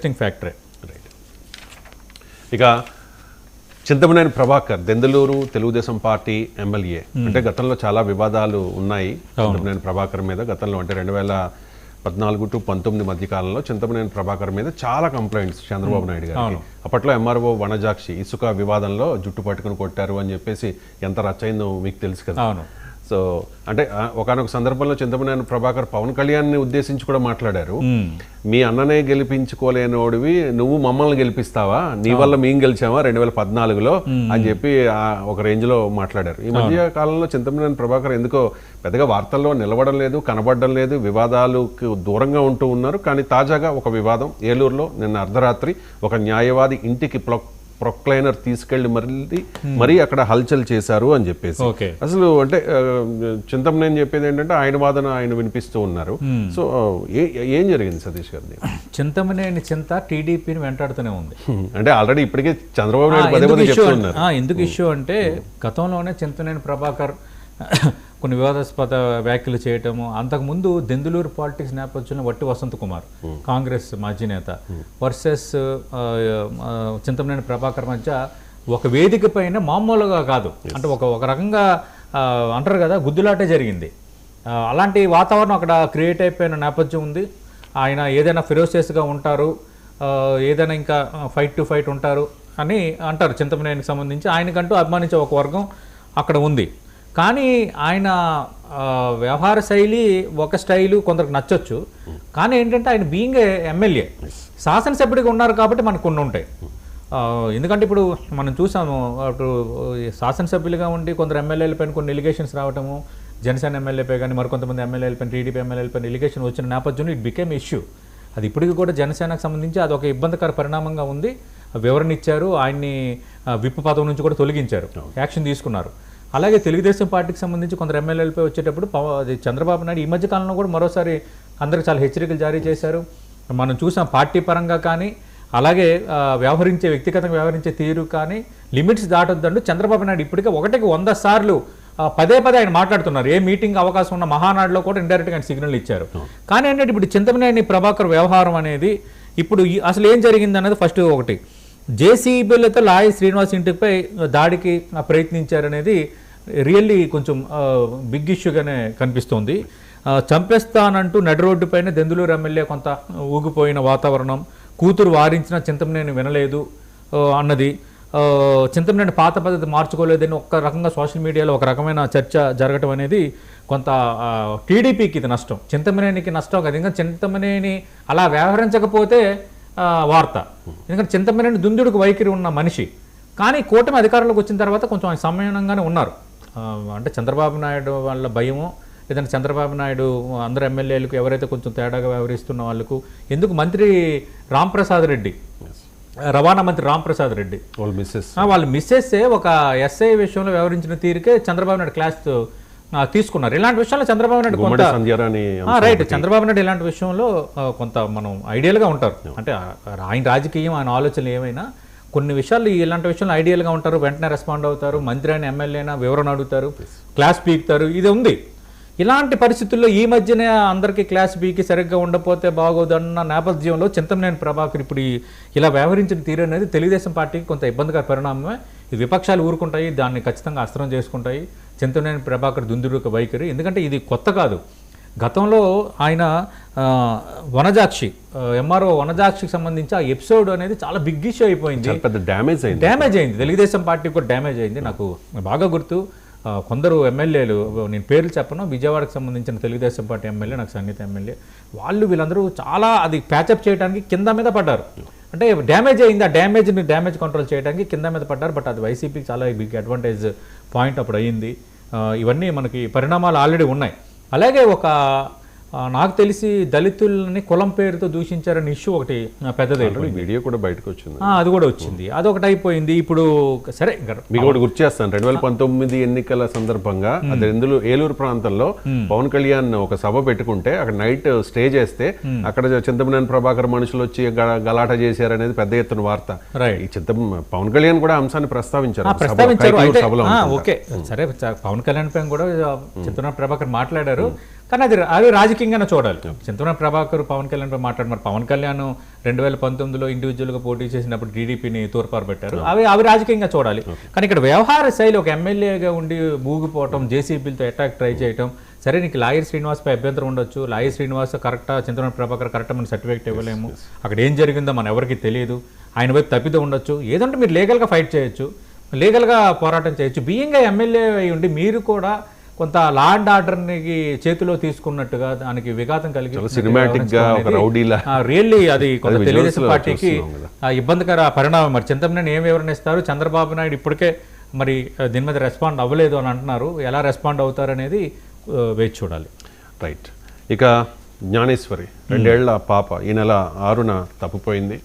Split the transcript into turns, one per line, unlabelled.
Interesting ఫ్యాక్టరే.
Right. ఇక Chintamaneni Prabhakar Denduluru Telugu Desam party MLA, అంటే గతంలో చాలా వివాదాలు ఉన్నాయి చింతమనేని ప్రభాకర్ మీద. గతంలో అంటే 2014 to 2019 మధ్య కాలంలో చింతమనేని ప్రభాకర్ మీద చాలా కంప్లైంట్స్ చంద్రబాబు నాయుడు గారికి. అప్పట్లో ఎంఆర్ఓ వనజాక్షి ఇసుక వివాదంలో జుట్టు పట్టుకుని కొట్టారు అని చెప్పేసి ఎంత రచ్చయిందో మీకు తెలుసు కదా. సో అంటే ఒకనొక సందర్భంలో చింతమనేని ప్రభాకర్ పవన్ కళ్యాణ్ని ఉద్దేశించి కూడా మాట్లాడారు. మీ అన్ననే గెలిపించుకోలేనోడివి నువ్వు మమ్మల్ని గెలిపిస్తావా, నీ వల్ల మేము గెలిచామా 2014లో అని చెప్పి ఒక రేంజ్లో మాట్లాడారు. ఈ మధ్య కాలంలో చింతమనేని ప్రభాకర్ ఎందుకో పెద్దగా వార్తల్లో నిలబడం లేదు, కనబడడం లేదు, వివాదాలకు దూరంగా ఉంటూ ఉన్నారు. కానీ తాజాగా ఒక వివాదం ఏలూరులో నిన్న అర్ధరాత్రి ఒక న్యాయవాది ఇంటికి ప్రొక్లైనర్ తీసుకెళ్లి మరీ అక్కడ హల్చల్ చేశారు అని చెప్పేసి. అసలు అంటే చింతమనేని చెప్పేది ఏంటంటే ఆయన వాదన ఆయన వినిపిస్తూ ఉన్నారు. సో ఏం జరిగింది సతీష్ గారిని?
చింతమనేని చింత టీడీపీని వెంటాడుతూనే ఉంది.
అంటే ఆల్రెడీ ఇప్పటికే చంద్రబాబు నాయుడు పదే పదే చెప్తున్నారు.
ఎందుకు ఇష్యూ అంటే గతంలోనే చింతమనేని ప్రభాకర్ కొన్ని వివాదాస్పద వ్యాఖ్యలు చేయటము, అంతకుముందు దెందులూరు పాలిటిక్స్ నేపథ్యంలో వట్టి వసంత్ కుమార్ కాంగ్రెస్ మాజీ నేత వర్సెస్ చింతమనేని ప్రభాకర్ మధ్య ఒక వేదిక పైన మామూలుగా కాదు, అంటే ఒక రకంగా అంటారు కదా గుద్దులాటే జరిగింది. అలాంటి వాతావరణం అక్కడ క్రియేట్ అయిపోయిన నేపథ్యం ఉంది. ఆయన ఏదైనా ఫిరోసియస్గా ఉంటారు, ఏదైనా ఇంకా ఫైట్ టు ఫైట్ ఉంటారు అని అంటారు చింతమనేనికి సంబంధించి. ఆయనకంటూ అభిమానించే ఒక వర్గం అక్కడ ఉంది. కానీ ఆయన వ్యవహార శైలి ఒక స్టైలు కొందరికి నచ్చొచ్చు. కానీ ఏంటంటే ఆయన బీయింగ్ ఎమ్మెల్యే శాసనసభ్యుడిగా ఉన్నారు కాబట్టి మనకు కొన్ని ఉంటాయి. ఎందుకంటే ఇప్పుడు మనం చూసాము, అప్పుడు శాసనసభ్యులుగా ఉండి కొందరు ఎమ్మెల్యేలపైన కొన్ని ఎలిగేషన్స్ రావటము, జనసేన ఎమ్మెల్యేపై కానీ మరికొంతమంది ఎమ్మెల్యేలపైన టీడీపీ ఎమ్మెల్యేలపైన ఎలిగేషన్ వచ్చిన నేపథ్యంలో ఇట్ బికేమ్ ఇష్యూ. అది ఇప్పటికీ కూడా జనసేనకు సంబంధించి అది ఒక ఇబ్బందికర పరిణామంగా ఉంది. వివరణ ఇచ్చారు, ఆయన్ని విప్ పదవి నుంచి కూడా తొలగించారు, యాక్షన్ తీసుకున్నారు. అలాగే తెలుగుదేశం పార్టీకి సంబంధించి కొందరు ఎమ్మెల్యేలపై వచ్చేటప్పుడు చంద్రబాబు నాయుడు ఈ మధ్య కాలంలో కూడా మరోసారి అందరికి చాలా హెచ్చరికలు జారీ చేశారు. మనం చూసాం పార్టీ పరంగా కానీ అలాగే వ్యక్తిగతంగా వ్యవహరించే తీరు కానీ లిమిట్స్ దాటొద్దంటూ చంద్రబాబు నాయుడు ఇప్పటికే 100 సార్లు పదే ఆయన మాట్లాడుతున్నారు. ఏ మీటింగ్ అవకాశం ఉన్న మహానాడులో కూడా ఇండైరెక్ట్గా ఆయన సిగ్నల్ ఇచ్చారు. కానీ ఏంటంటే ఇప్పుడు చింతమనేని ప్రభాకర్ వ్యవహారం అనేది ఇప్పుడు అసలు ఏం జరిగింది అనేది ఫస్ట్ ఒకటి, జేసీబీలతో లాయి శ్రీనివాస్ ఇంటిపై దాడికి ప్రయత్నించారనేది రియల్లీ కొంచెం బిగ్ ఇష్యూగానే కనిపిస్తోంది. చంపేస్తానంటూ నడి రోడ్డు పైన దెందులూరు ఎమ్మెల్యే కొంత ఊగిపోయిన వాతావరణం, కూతురు వారించిన చింతమనేని వినలేదు అన్నది, చింతమనేని పాత పద్ధతి మార్చుకోలేదని ఒక రకంగా సోషల్ మీడియాలో ఒక రకమైన చర్చ జరగటం అనేది కొంత టీడీపీకి ఇది నష్టం, చింతమనేనికి నష్టం కదా. ఇంకా చింతమనేని అలా వ్యవహరించకపోతే వార్త, ఎందుకంటే చింతమనేని దుందుడుకు వైఖరి ఉన్న మనిషి. కానీ కూటమి అధికారంలోకి వచ్చిన తర్వాత కొంచెం ఆయన సంయమనంగానే ఉన్నారు. అంటే చంద్రబాబు నాయుడు వాళ్ళ భయమో లేదంటే చంద్రబాబు నాయుడు అందరు ఎమ్మెల్యేలకు ఎవరైతే కొంచెం తేడాగా వ్యవహరిస్తున్న వాళ్ళకు ఎందుకు మంత్రి రాంప్రసాద్ రెడ్డి, రవాణా మంత్రి రాంప్రసాద్ రెడ్డి వాళ్ళు మిస్సెస్సే ఒక ఎస్ఐ విషయంలో వ్యవహరించిన తీరుకే చంద్రబాబు నాయుడు క్లాస్ తీసుకున్నారు. ఇలాంటి విషయంలో చంద్రబాబు నాయుడు కొంత రైట్, చంద్రబాబు నాయుడు ఇలాంటి విషయంలో కొంత మనం ఐడియల్గా ఉంటారు. అంటే ఆయన రాజకీయం ఆయన ఆలోచనలు ఏమైనా కొన్ని విషయాలు ఇలాంటి విషయంలో ఐడియల్గా ఉంటారు, వెంటనే రెస్పాండ్ అవుతారు, మంత్రి అయినా ఎమ్మెల్యే అయినా వివరణ అడుగుతారు, క్లాస్ పీకుతారు, ఇది ఉంది. ఇలాంటి పరిస్థితుల్లో ఈ మధ్యనే అందరికీ క్లాస్ పీకి సరిగ్గా ఉండకపోతే బాగోదన్న నేపథ్యంలో చింతమనేని ప్రభాకర్ ఇప్పుడు ఇలా వ్యవహరించిన తీరు అనేది తెలుగుదేశం పార్టీకి కొంత ఇబ్బందికర పరిణామమే. ఇది విపక్షాలు ఊరుకుంటాయి, దాన్ని ఖచ్చితంగా అస్త్రం చేసుకుంటాయి చింతమనేని ప్రభాకర్ దుందుడుక వైఖరి. ఎందుకంటే ఇది కొత్త కాదు, గతంలో ఆయన వనజాక్షి ఎంఆర్ఓ వనజాక్షికి సంబంధించి ఆ ఎపిసోడ్ అనేది చాలా బిగ్ ఇష్యూ అయిపోయింది, డ్యామేజ్ అయింది, తెలుగుదేశం పార్టీకి కూడా డ్యామేజ్ అయింది. నాకు బాగా గుర్తు, కొందరు ఎమ్మెల్యేలు, నేను పేర్లు చెప్పను, విజయవాడకు సంబంధించిన తెలుగుదేశం పార్టీ ఎమ్మెల్యే, నాకు సంగీత ఎమ్మెల్యే, వీళ్ళందరూ చాలా అది ప్యాచప్ చేయడానికి కింద మీద పడ్డారు. అంటే డ్యామేజ్ అయింది, ఆ డ్యామేజ్ కంట్రోల్ చేయడానికి కింద మీద పడ్డారు. బట్ అది వైసీపీకి చాలా బిగ్ అడ్వాంటేజ్ పాయింట్ అప్పుడు అయ్యింది. ఇవన్నీ మనకి పరిణామాలు ఆల్రెడీ ఉన్నాయి. అలాగే నాకు తెలిసి దళితులని కులం పేరుతో దూషించారని ఇష్యూ ఒకటి పెద్దది,
వీడియో కూడా బయటకు వచ్చింది,
అది కూడా వచ్చింది, అదొకటి అయిపోయింది. ఇప్పుడు సరే
మీకు ఒకటి గుర్తు చేస్తాను, 2019 ఎన్నికల సందర్భంగా అది ఏలూరు ప్రాంతంలో పవన్ కళ్యాణ్ ఒక సభ పెట్టుకుంటే అక్కడ నైట్ స్టే చేస్తే అక్కడ చింతమనేని ప్రభాకర్ మనుషులు వచ్చి గలాట చేశారనేది పెద్ద ఎత్తున వార్త. పవన్ కళ్యాణ్ కూడా అంశాన్ని ప్రస్తావించారు.
ఓకే సరే, పవన్ కళ్యాణ్ పైన కూడా చింతమనేని ప్రభాకర్ మాట్లాడారు. కానీ అది రాజకీయంగానే చూడాలి. చింతమనేని ప్రభాకర్ పవన్ కళ్యాణ్ పై మాట్లాడుతున్నారు. పవన్ కళ్యాణ్ 2019లో ఇండివిజువల్గా పోటీ చేసినప్పుడు టీడీపీని తూర్పారు పెట్టారు. అవి రాజకీయంగా చూడాలి. కానీ ఇక్కడ వ్యవహార శైలి ఒక ఎమ్మెల్యేగా ఉండి మూగిపోవటం, జేసీబీలతో అటాక్ ట్రై చేయటం, సరే నీకు లాయర్ శ్రీనివాస్ పై అభ్యంతరం ఉండొచ్చు, లాయర్ శ్రీనివాస్ కరెక్టా, చింతమనేని ప్రభాకర్ కరెక్టా, మన సర్టిఫికేట్ ఇవ్వలేము, అక్కడ ఏం జరిగిందో మన ఎవరికి తెలియదు, ఆయన వైపు తప్పిదో ఉండొచ్చు, ఏదంటే మీరు లీగల్గా ఫైట్ చేయొచ్చు, లీగల్గా పోరాటం చేయొచ్చు. బియ్యంగా ఎమ్మెల్యే అయి ఉండి మీరు కూడా కొంత లా అండ్ ఆర్డర్ని చేతిలో తీసుకున్నట్టుగా దానికి విఘాతం కలిగి రియల్లీ అది కొంత తెలుగుదేశం పార్టీకి ఇబ్బందికర పరిణామం. మరి చింతమనేని ఏం వివరణ ఇస్తారు? చంద్రబాబు నాయుడు ఇప్పటికే మరి దీని మీద రెస్పాండ్ అవ్వలేదు అని అంటున్నారు. ఎలా రెస్పాండ్ అవుతారు అనేది వేచి చూడాలి.
రైట్. ఇక జ్ఞానేశ్వరి 2 ఏళ్ల పాప ఈ నెల 6న తప్పిపోయింది.